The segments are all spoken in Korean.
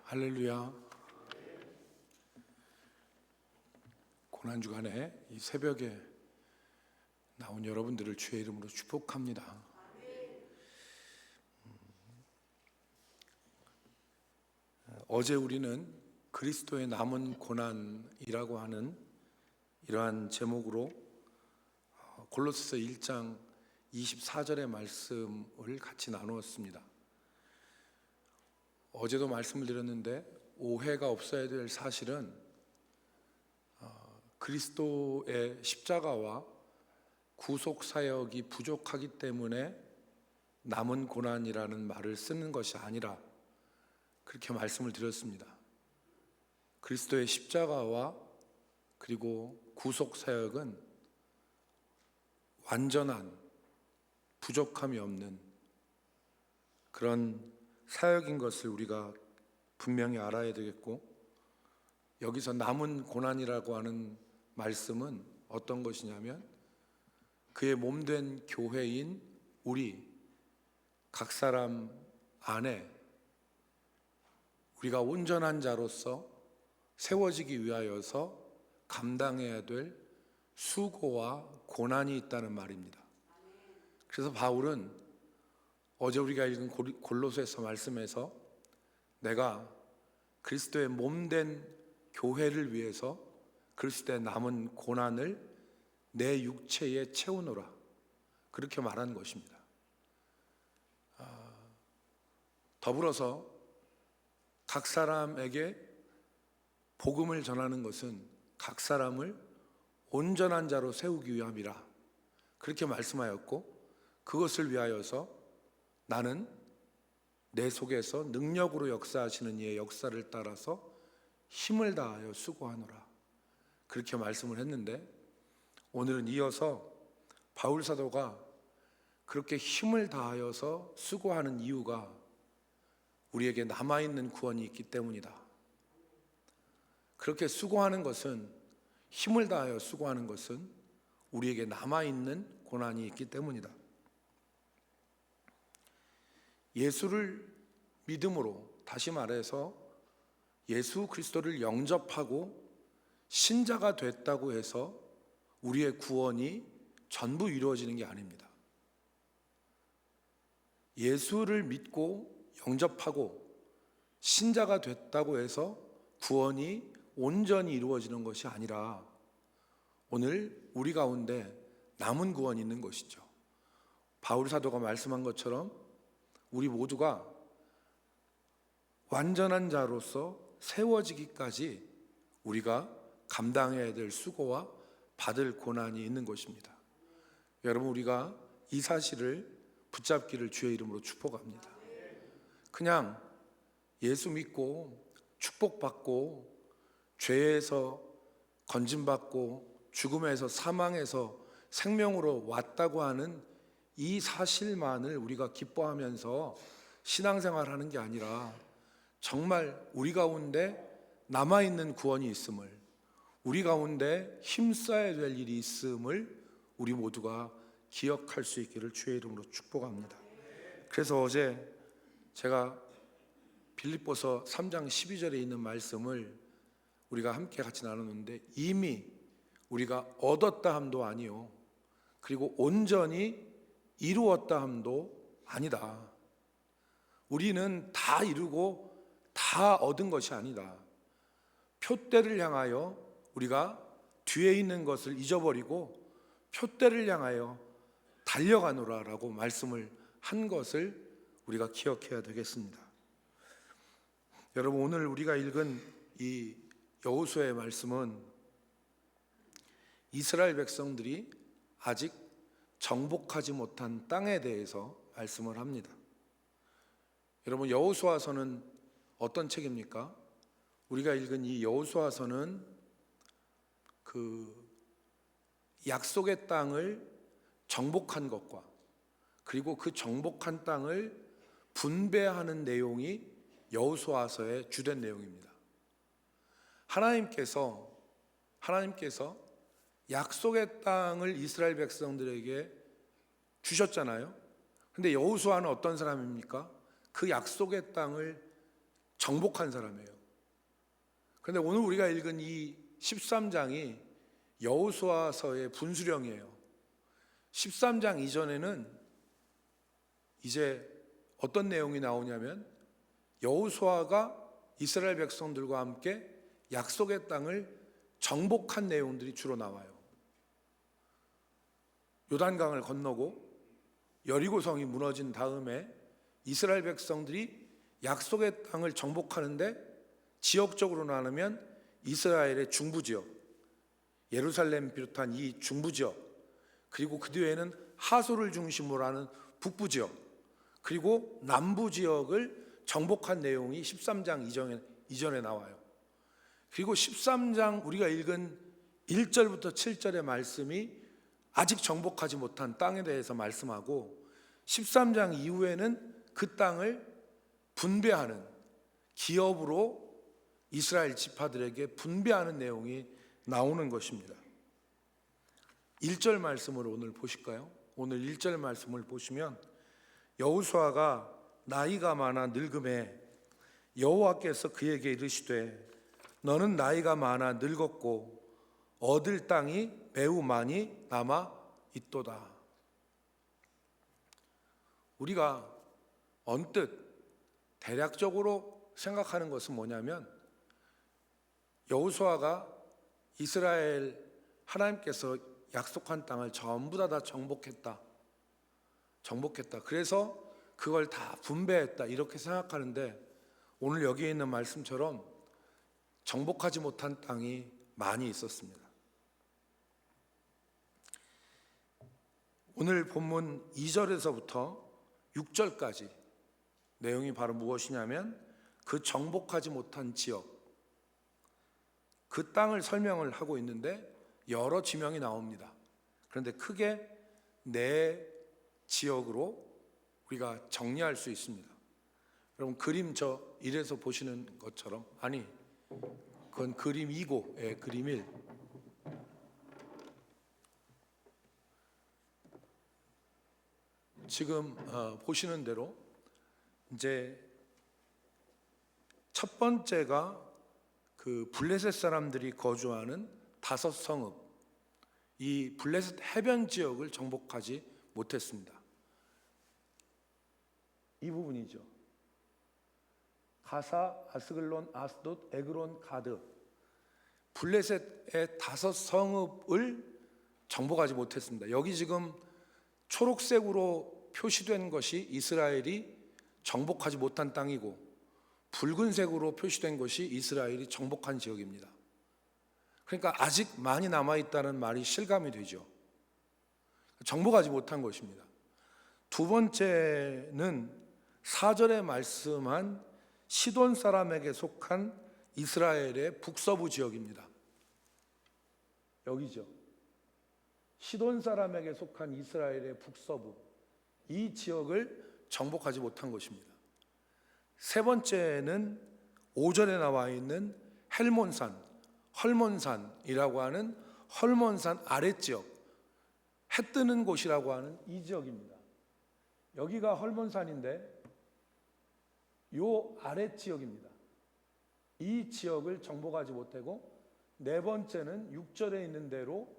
할렐루야. 고난주간에 이 새벽에 나온 여러분들을 주의 이름으로 축복합니다. 어제 우리는 그리스도의 남은 고난이라고 하는 이러한 제목으로 골로새서 1장 24절의 말씀을 같이 나누었습니다. 어제도 말씀을 드렸는데 오해가 없어야 될 사실은 그리스도의 십자가와 구속사역이 부족하기 때문에 남은 고난이라는 말을 쓰는 것이 아니라 그렇게 말씀을 드렸습니다. 그리스도의 십자가와 그리고 구속사역은 완전한 부족함이 없는 그런 사역인 것을 우리가 분명히 알아야 되겠고, 여기서 남은 고난이라고 하는 말씀은 어떤 것이냐면 그의 몸된 교회인 우리 각 사람 안에 우리가 온전한 자로서 세워지기 위하여서 감당해야 될 수고와 고난이 있다는 말입니다. 그래서 바울은 어제 우리가 읽은 골로새서 말씀에서 내가 그리스도의 몸된 교회를 위해서 그리스도의 남은 고난을 내 육체에 채우노라, 그렇게 말한 것입니다. 더불어서 각 사람에게 복음을 전하는 것은 각 사람을 온전한 자로 세우기 위함이라, 그렇게 말씀하였고, 그것을 위하여서 나는 내 속에서 능력으로 역사하시는 이의 역사를 따라서 힘을 다하여 수고하노라, 그렇게 말씀을 했는데, 오늘은 이어서 바울 사도가 그렇게 힘을 다하여서 수고하는 이유가 우리에게 남아있는 구원이 있기 때문이다. 그렇게 수고하는 것은, 힘을 다하여 수고하는 것은 우리에게 남아있는 고난이 있기 때문이다. 예수를 믿음으로, 다시 말해서 예수 그리스도를 영접하고 신자가 됐다고 해서 우리의 구원이 전부 이루어지는 게 아닙니다. 예수를 믿고 영접하고 신자가 됐다고 해서 구원이 온전히 이루어지는 것이 아니라 오늘 우리 가운데 남은 구원이 있는 것이죠. 바울 사도가 말씀한 것처럼 우리 모두가 완전한 자로서 세워지기까지 우리가 감당해야 될 수고와 받을 고난이 있는 것입니다. 여러분, 우리가 이 사실을 붙잡기를 주의 이름으로 축복합니다. 그냥 예수 믿고 축복받고 죄에서 건짐받고 죽음에서 사망에서 생명으로 왔다고 하는 이 사실만을 우리가 기뻐하면서 신앙생활하는 게 아니라 정말 우리 가운데 남아있는 구원이 있음을, 우리 가운데 힘써야 될 일이 있음을 우리 모두가 기억할 수 있기를 주의 이름으로 축복합니다. 그래서 어제 제가 빌립보서 3장 12절에 있는 말씀을 우리가 함께 같이 나눴는데, 이미 우리가 얻었다 함도 아니요 그리고 온전히 이루었다 함도 아니다. 우리는 다 이루고 다 얻은 것이 아니다. 표대를 향하여 우리가 뒤에 있는 것을 잊어버리고 표대를 향하여 달려가노라 라고 말씀을 한 것을 우리가 기억해야 되겠습니다. 여러분, 오늘 우리가 읽은 이 여호수아의 말씀은 이스라엘 백성들이 아직 정복하지 못한 땅에 대해서 말씀을 합니다. 여러분, 여호수아서는 어떤 책입니까? 우리가 읽은 이 여호수아서는 그 약속의 땅을 정복한 것과 그리고 그 정복한 땅을 분배하는 내용이 여호수아서의 주된 내용입니다. 하나님께서 약속의 땅을 이스라엘 백성들에게 주셨잖아요. 근데 여호수아는 어떤 사람입니까? 그 약속의 땅을 정복한 사람이에요. 그런데 오늘 우리가 읽은 이 13장이 여호수아서의 분수령이에요. 13장 이전에는 이제 어떤 내용이 나오냐면 여호수아가 이스라엘 백성들과 함께 약속의 땅을 정복한 내용들이 주로 나와요. 요단강을 건너고 여리고성이 무너진 다음에 이스라엘 백성들이 약속의 땅을 정복하는데 지역적으로 나누면 이스라엘의 중부지역, 예루살렘 비롯한 이 중부지역, 그리고 그 뒤에는 하솔을 중심으로 하는 북부지역, 그리고 남부지역을 정복한 내용이 13장 이전에 나와요. 그리고 13장 우리가 읽은 1절부터 7절의 말씀이 아직 정복하지 못한 땅에 대해서 말씀하고, 13장 이후에는 그 땅을 분배하는, 기업으로 이스라엘 지파들에게 분배하는 내용이 나오는 것입니다. 1절 말씀을 오늘 보실까요? 오늘 1절 말씀을 보시면 여호수아가 나이가 많아 늙음에 여호와께서 그에게 이르시되 너는 나이가 많아 늙었고 얻을 땅이 매우 많이 남아 있도다. 우리가 언뜻 대략적으로 생각하는 것은 뭐냐면 여호수아가 이스라엘 하나님께서 약속한 땅을 전부 다 정복했다. 그래서 그걸 다 분배했다 이렇게 생각하는데, 오늘 여기에 있는 말씀처럼 정복하지 못한 땅이 많이 있었습니다. 오늘 본문 2절에서부터 6절까지 내용이 바로 무엇이냐면 그 정복하지 못한 지역, 그 땅을 설명을 하고 있는데 여러 지명이 나옵니다. 그런데 크게 네 지역으로 우리가 정리할 수 있습니다. 여러분 그림 저 1에서 보시는 것처럼, 아니 그건 그림 2고, 그림 1. 지금 보시는 대로 이제 첫 번째가 그 블레셋 사람들이 거주하는 다섯 성읍, 이 블레셋 해변 지역을 정복하지 못했습니다. 이 부분이죠. 가사, 아스글론, 아스돗, 에그론, 가드, 블레셋의 다섯 성읍을 정복하지 못했습니다. 여기 지금 초록색으로 표시된 것이 이스라엘이 정복하지 못한 땅이고, 붉은색으로 표시된 것이 이스라엘이 정복한 지역입니다. 그러니까 아직 많이 남아있다는 말이 실감이 되죠. 정복하지 못한 것입니다. 두 번째는 4절에 말씀한 시돈 사람에게 속한 이스라엘의 북서부 지역입니다. 여기죠. 시돈 사람에게 속한 이스라엘의 북서부, 이 지역을 정복하지 못한 것입니다. 세 번째는 5절에 나와 있는 헐몬산이라고 하는 헐몬산 아랫지역, 해 뜨는 곳이라고 하는 이 지역입니다. 여기가 헐몬산인데 요 아랫지역입니다. 이 지역을 정복하지 못하고, 네 번째는 6절에 있는 대로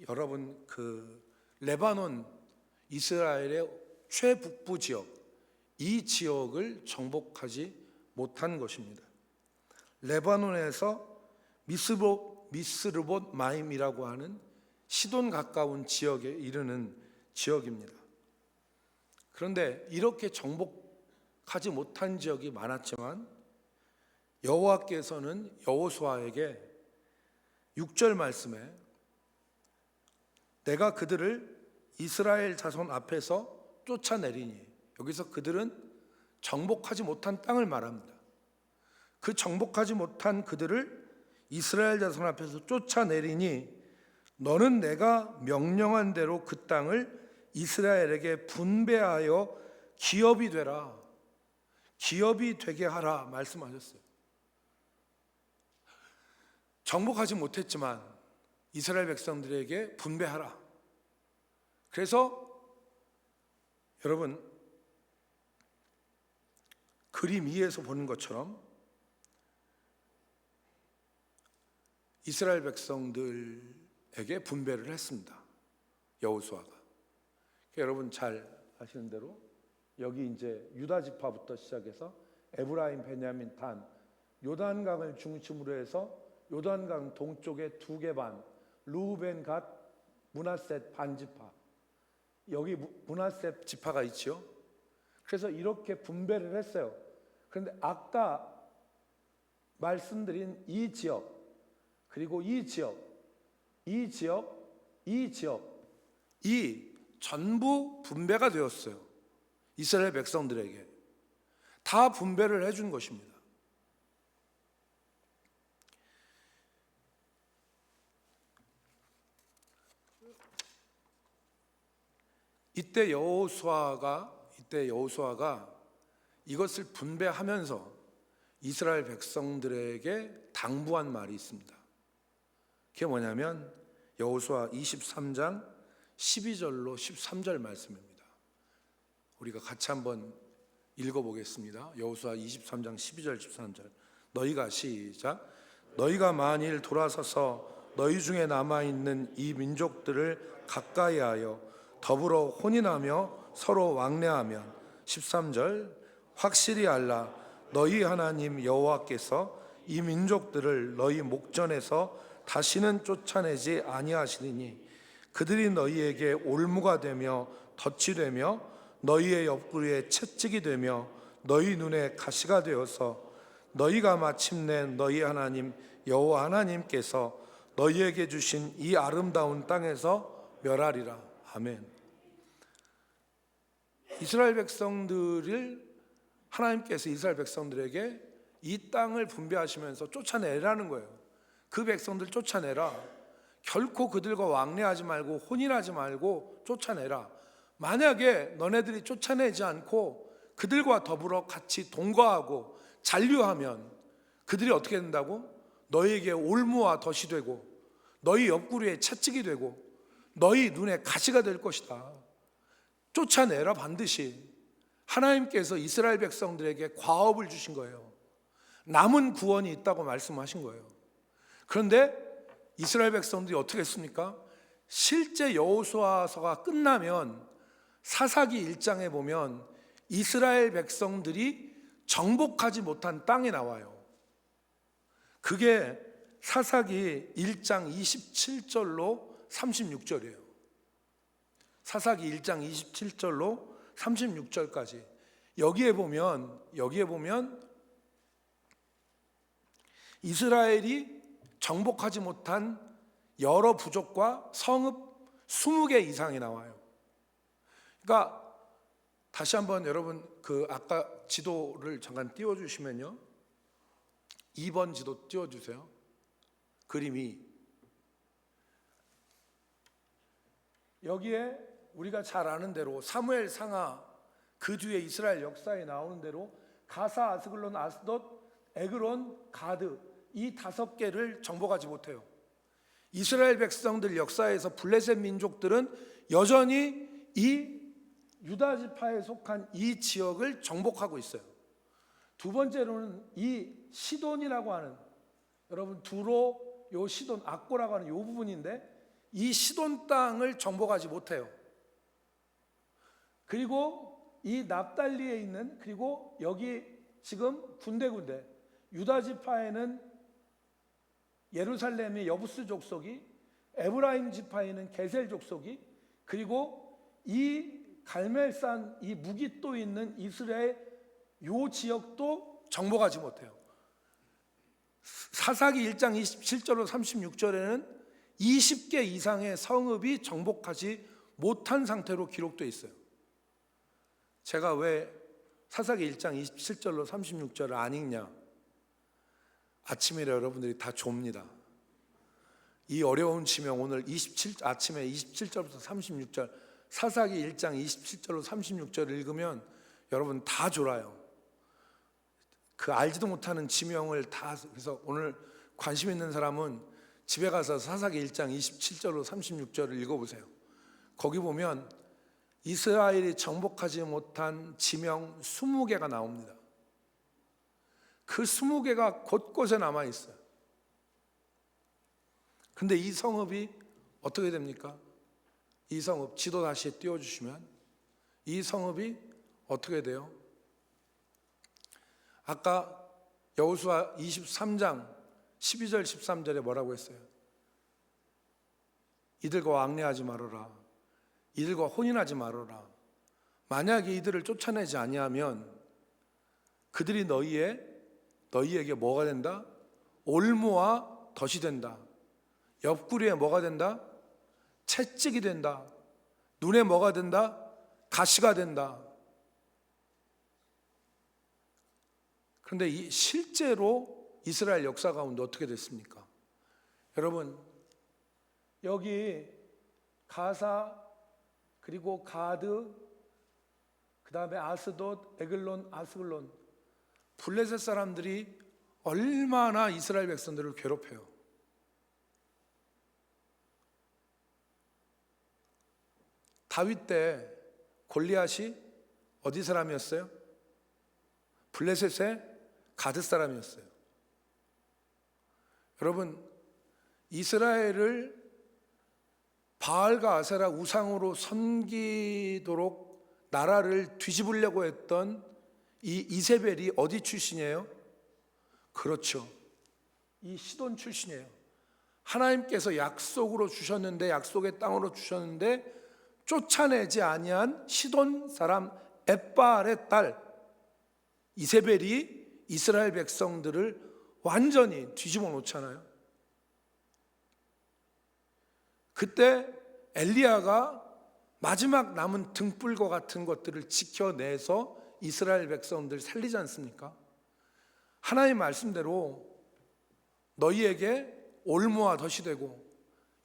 여러분 그 레바논, 이스라엘의 최북부 지역, 이 지역을 정복하지 못한 것입니다. 레바논에서 미스르봇 마임이라고 하는 시돈 가까운 지역에 이르는 지역입니다. 그런데 이렇게 정복하지 못한 지역이 많았지만 여호와께서는 여호수아에게 6절 말씀에 내가 그들을 이스라엘 자손 앞에서 쫓아내리니, 여기서 그들은 정복하지 못한 땅을 말합니다. 그 정복하지 못한 그들을 이스라엘 자손 앞에서 쫓아내리니 너는 내가 명령한 대로 그 땅을 이스라엘에게 분배하여 기업이 되라, 기업이 되게 하라 말씀하셨어요. 정복하지 못했지만 이스라엘 백성들에게 분배하라. 그래서 여러분 그림 2에서 보는 것처럼 이스라엘 백성들에게 분배를 했습니다. 여호수아가. 여러분 잘 아시는 대로 여기 이제 유다 지파부터 시작해서 에브라임, 베냐민, 단, 요단강을 중심으로 해서 요단강 동쪽에 2개 반, 르우벤, 갓, 므낫셋 반지파, 여기 므낫셋 지파가 있죠. 그래서 이렇게 분배를 했어요. 그런데 아까 말씀드린 이 지역, 그리고 이 지역, 이 지역, 이 지역, 이 전부 분배가 되었어요. 이스라엘 백성들에게 다 분배를 해준 것입니다. 이때 여호수아가 이것을 분배하면서 이스라엘 백성들에게 당부한 말이 있습니다. 그게 뭐냐면 여호수아 23장 12절로 13절 말씀입니다. 우리가 같이 한번 읽어보겠습니다. 여호수아 23장 12절 13절. 너희가 시작. 너희가 만일 돌아서서 너희 중에 남아있는 이 민족들을 가까이하여 더불어 혼인하며 서로 왕래하면 13절. 확실히 알라. 너희 하나님 여호와께서 이 민족들을 너희 목전에서 다시는 쫓아내지 아니하시리니 그들이 너희에게 올무가 되며 덫이 되며 너희의 옆구리에 채찍이 되며 너희 눈에 가시가 되어서 너희가 마침내 너희 하나님 여호와 하나님께서 너희에게 주신 이 아름다운 땅에서 멸하리라. 아멘. 이스라엘 백성들을 하나님께서 이스라엘 백성들에게 이 땅을 분배하시면서 쫓아내라는 거예요. 그 백성들 쫓아내라. 결코 그들과 왕래하지 말고 혼인하지 말고 쫓아내라. 만약에 너네들이 쫓아내지 않고 그들과 더불어 같이 동거하고 잔류하면 그들이 어떻게 된다고? 너희에게 올무와 덫이 되고 너희 옆구리에 채찍이 되고 너희 눈에 가시가 될 것이다. 쫓아내라. 반드시. 하나님께서 이스라엘 백성들에게 과업을 주신 거예요. 남은 구원이 있다고 말씀하신 거예요. 그런데 이스라엘 백성들이 어떻게 했습니까? 실제 여호수아서가 끝나면 사사기 1장에 보면 이스라엘 백성들이 정복하지 못한 땅이 나와요. 그게 사사기 1장 27절로 36절이에요. 사사기 1장 27절로 36절까지. 여기에 보면 이스라엘이 정복하지 못한 여러 부족과 성읍 20개 이상이 나와요. 그러니까 다시 한번 여러분 그 아까 지도를 잠깐 띄워주시면요, 2번 지도 띄워주세요. 그림이 여기에 우리가 잘 아는 대로 사무엘 상하, 그 뒤에 이스라엘 역사에 나오는 대로 가사, 아스글론, 아스돗, 에그론, 가드, 이 5개를 정복하지 못해요. 이스라엘 백성들 역사에서 블레셋 민족들은 여전히 이 유다 지파에 속한 이 지역을 정복하고 있어요. 두 번째로는 이 시돈이라고 하는, 여러분 두로, 요 시돈, 악고라고 하는 요 부분인데 이 시돈 땅을 정복하지 못해요. 그리고 이 납달리에 있는, 그리고 여기 지금 군데군데 유다 지파에는 예루살렘의 여부스 족속이, 에브라임 지파에는 게셀 족속이, 그리고 이 갈멜산 이 무깃도 있는 이스라엘 요 지역도 정복하지 못해요. 사사기 1장 27절로 36절에는 20개 이상의 성읍이 정복하지 못한 상태로 기록되어 있어요. 제가 왜 사사기 1장 27절로 36절을 안 읽냐? 아침이라 여러분들이 다 좁니다. 이 어려운 지명 오늘 아침에 27절부터 36절 사사기 1장 27절로 36절을 읽으면 여러분 다 졸아요. 그 알지도 못하는 지명을 다. 그래서 오늘 관심 있는 사람은 집에 가서 사사기 1장 27절로 36절을 읽어보세요. 거기 보면 이스라엘이 정복하지 못한 지명 20개가 나옵니다. 그 20개가 곳곳에 남아 있어요. 근데 이 성읍이 어떻게 됩니까? 이 성읍 지도 다시 띄워주시면 이 성읍이 어떻게 돼요? 아까 여호수아 23장 12절 13절에 뭐라고 했어요? 이들과 왕래하지 말아라. 이들과 혼인하지 말아라. 만약에 이들을 쫓아내지 아니하면 그들이 너희에게 뭐가 된다? 올무와 덫이 된다. 옆구리에 뭐가 된다? 채찍이 된다. 눈에 뭐가 된다? 가시가 된다. 그런데 실제로 이스라엘 역사 가운데 어떻게 됐습니까? 여러분, 여기 가사, 그리고 가드, 그 다음에 아스돗, 에글론, 아스글론, 블레셋 사람들이 얼마나 이스라엘 백성들을 괴롭혀요. 다윗 때 골리앗이 어디 사람이었어요? 블레셋의 가드 사람이었어요. 여러분, 이스라엘을 바알과 아세라 우상으로 섬기도록 나라를 뒤집으려고 했던 이 이세벨이 어디 출신이에요? 그렇죠, 이 시돈 출신이에요. 하나님께서 약속으로 주셨는데, 약속의 땅으로 주셨는데 쫓아내지 아니한 시돈 사람 엣바알의 딸 이세벨이 이스라엘 백성들을 완전히 뒤집어 놓잖아요. 그때 엘리야가 마지막 남은 등불과 같은 것들을 지켜내서 이스라엘 백성들 살리지 않습니까? 하나님 말씀대로 너희에게 올무와 덫이 되고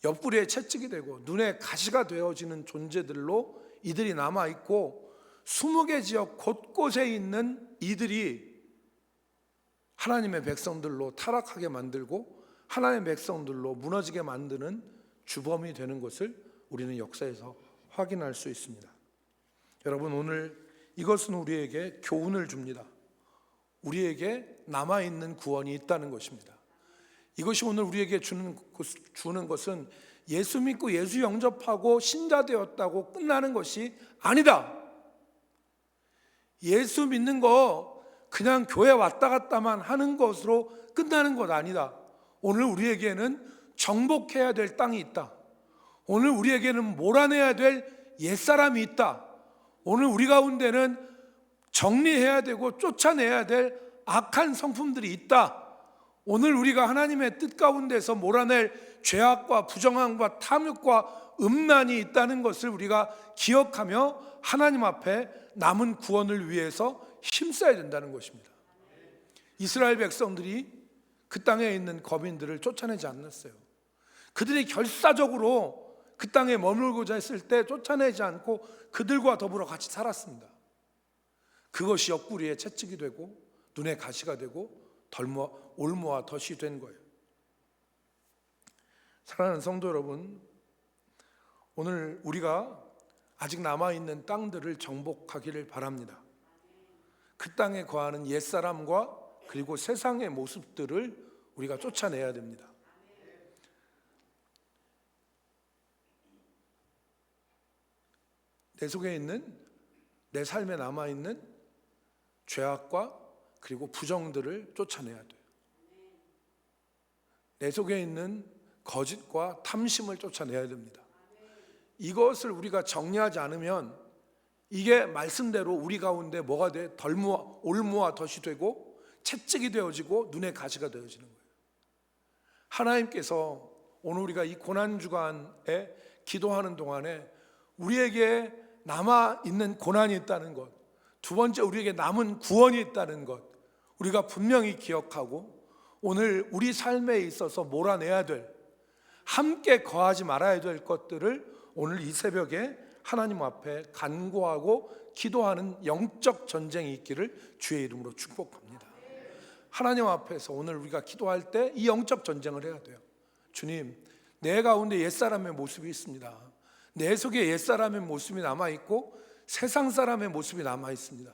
옆구리에 채찍이 되고 눈에 가시가 되어지는 존재들로 이들이 남아있고 20개 지역 곳곳에 있는 이들이 하나님의 백성들로 타락하게 만들고 하나님의 백성들로 무너지게 만드는 주범이 되는 것을 우리는 역사에서 확인할 수 있습니다. 여러분, 오늘 이것은 우리에게 교훈을 줍니다. 우리에게 남아있는 구원이 있다는 것입니다. 이것이 오늘 우리에게 주는 것은 예수 믿고 예수 영접하고 신자 되었다고 끝나는 것이 아니다. 예수 믿는 거 그냥 교회 왔다 갔다만 하는 것으로 끝나는 것 아니다. 오늘 우리에게는 정복해야 될 땅이 있다. 오늘 우리에게는 몰아내야 될 옛사람이 있다. 오늘 우리 가운데는 정리해야 되고 쫓아내야 될 악한 성품들이 있다. 오늘 우리가 하나님의 뜻 가운데서 몰아낼 죄악과 부정함과 탐욕과 음란이 있다는 것을 우리가 기억하며 하나님 앞에 남은 구원을 위해서 힘써야 된다는 것입니다. 이스라엘 백성들이 그 땅에 있는 거민들을 쫓아내지 않았어요. 그들이 결사적으로 그 땅에 머물고자 했을 때 쫓아내지 않고 그들과 더불어 같이 살았습니다. 그것이 옆구리에 채찍이 되고 눈에 가시가 되고 올무와 덫이 된 거예요. 사랑하는 성도 여러분, 오늘 우리가 아직 남아있는 땅들을 정복하기를 바랍니다. 그 땅에 거하는 옛사람과 그리고 세상의 모습들을 우리가 쫓아내야 됩니다. 내 속에 있는, 내 삶에 남아있는 죄악과 그리고 부정들을 쫓아내야 돼요. 내 속에 있는 거짓과 탐심을 쫓아내야 됩니다. 이것을 우리가 정리하지 않으면 이게 말씀대로 우리 가운데 뭐가 돼? 올무와 덫이 되고 채찍이 되어지고 눈에 가시가 되어지는 거예요. 하나님께서 오늘 우리가 이 고난주간에 기도하는 동안에 우리에게 남아있는 고난이 있다는 것, 두 번째 우리에게 남은 구원이 있다는 것, 우리가 분명히 기억하고 오늘 우리 삶에 있어서 몰아내야 될, 함께 거하지 말아야 될 것들을 오늘 이 새벽에 하나님 앞에 간구하고 기도하는 영적 전쟁이 있기를 주의 이름으로 축복합니다. 하나님 앞에서 오늘 우리가 기도할 때 이 영적 전쟁을 해야 돼요. 주님, 내 가운데 옛사람의 모습이 있습니다. 내 속에 옛사람의 모습이 남아있고 세상 사람의 모습이 남아있습니다.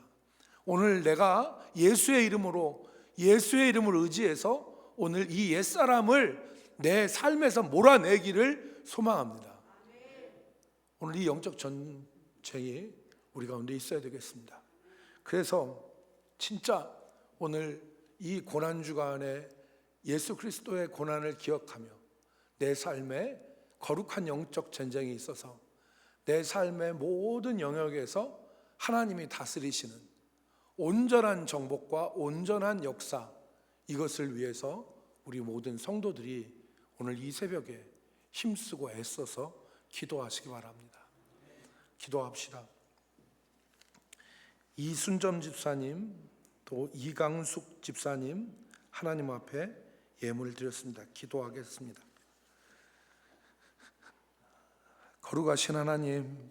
오늘 내가 예수의 이름으로 예수의 이름을 의지해서 오늘 이 옛사람을 내 삶에서 몰아내기를 소망합니다. 오늘 이 영적 전쟁이 우리 가운데 있어야 되겠습니다. 그래서 진짜 오늘 이 고난주간에 예수 그리스도의 고난을 기억하며 내 삶에 거룩한 영적 전쟁이 있어서 내 삶의 모든 영역에서 하나님이 다스리시는 온전한 정복과 온전한 역사, 이것을 위해서 우리 모든 성도들이 오늘 이 새벽에 힘쓰고 애써서 기도하시기 바랍니다. 기도합시다. 이순점 집사님, 또 이강숙 집사님 하나님 앞에 예물을 드렸습니다. 기도하겠습니다. 거룩하신 하나님,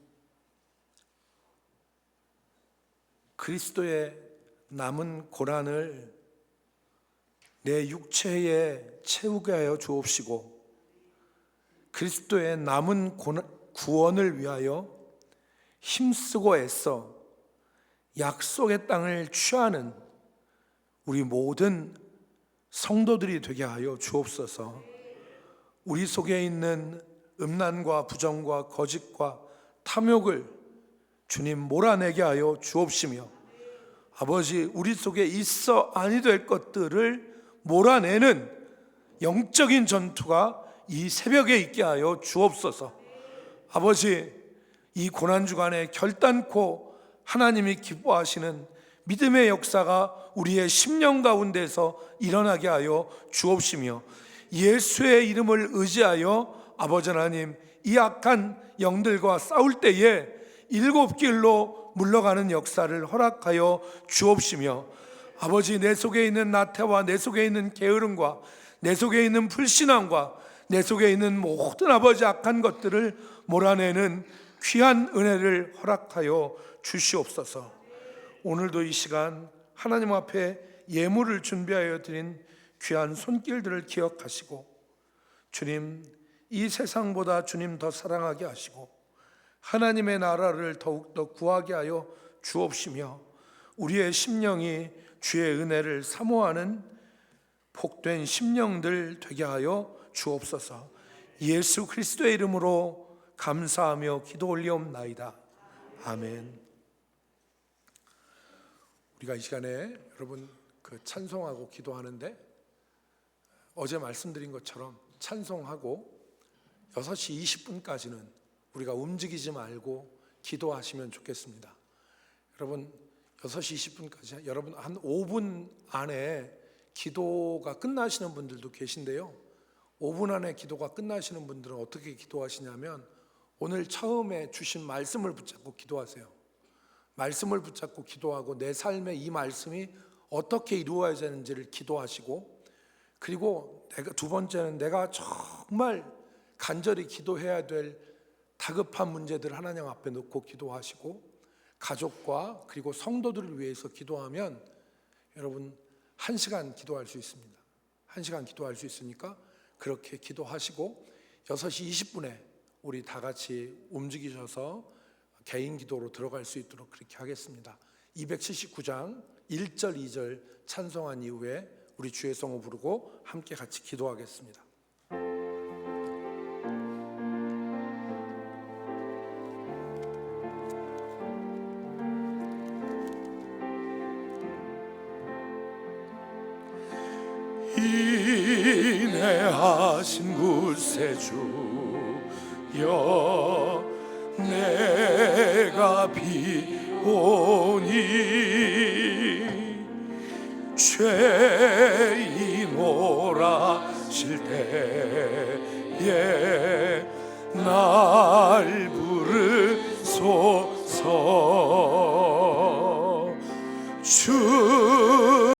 그리스도의 남은 고난을 내 육체에 채우게 하여 주옵시고, 그리스도의 남은 구원을 위하여 힘쓰고 애써 약속의 땅을 취하는 우리 모든 성도들이 되게 하여 주옵소서. 우리 속에 있는 음란과 부정과 거짓과 탐욕을 주님 몰아내게 하여 주옵시며, 아버지, 우리 속에 있어 아니 될 것들을 몰아내는 영적인 전투가 이 새벽에 있게 하여 주옵소서. 아버지, 이 고난주간에 결단코 하나님이 기뻐하시는 믿음의 역사가 우리의 심령 가운데서 일어나게 하여 주옵시며, 예수의 이름을 의지하여 아버지 하나님, 이 악한 영들과 싸울 때에 일곱 길로 물러가는 역사를 허락하여 주옵시며, 아버지, 내 속에 있는 나태와 내 속에 있는 게으름과 내 속에 있는 불신앙과 내 속에 있는 모든 아버지 악한 것들을 몰아내는 귀한 은혜를 허락하여 주시옵소서. 오늘도 이 시간 하나님 앞에 예물을 준비하여 드린 귀한 손길들을 기억하시고, 주님, 이 세상보다 주님 더 사랑하게 하시고 하나님의 나라를 더욱더 구하게 하여 주옵시며, 우리의 심령이 주의 은혜를 사모하는 복된 심령들 되게 하여 주옵소서. 예수 그리스도의 이름으로 감사하며 기도 올리옵나이다. 아멘. 우리가 이 시간에 여러분 찬송하고 기도하는데, 어제 말씀드린 것처럼 찬송하고 6시 20분까지는 우리가 움직이지 말고 기도하시면 좋겠습니다. 여러분, 6시 20분까지 여러분 한 5분 안에 기도가 끝나시는 분들도 계신데요, 5분 안에 기도가 끝나시는 분들은 어떻게 기도하시냐면, 오늘 처음에 주신 말씀을 붙잡고 기도하세요. 말씀을 붙잡고 기도하고 내 삶에 이 말씀이 어떻게 이루어야 되는지를 기도하시고, 그리고 두 번째는 내가 정말 간절히 기도해야 될 다급한 문제들 하나님 앞에 놓고 기도하시고, 가족과 그리고 성도들을 위해서 기도하면 여러분 1시간 기도할 수 있습니다. 1시간 기도할 수 있으니까 그렇게 기도하시고, 6시 20분에 우리 다 같이 움직이셔서 개인 기도로 들어갈 수 있도록 그렇게 하겠습니다. 279장 1절 2절 찬송한 이후에 우리 주의 성을 부르고 함께 같이 기도하겠습니다. 인내하신 구세주여, 내가 비오니 죄인 오라실 때에 날 부르소서.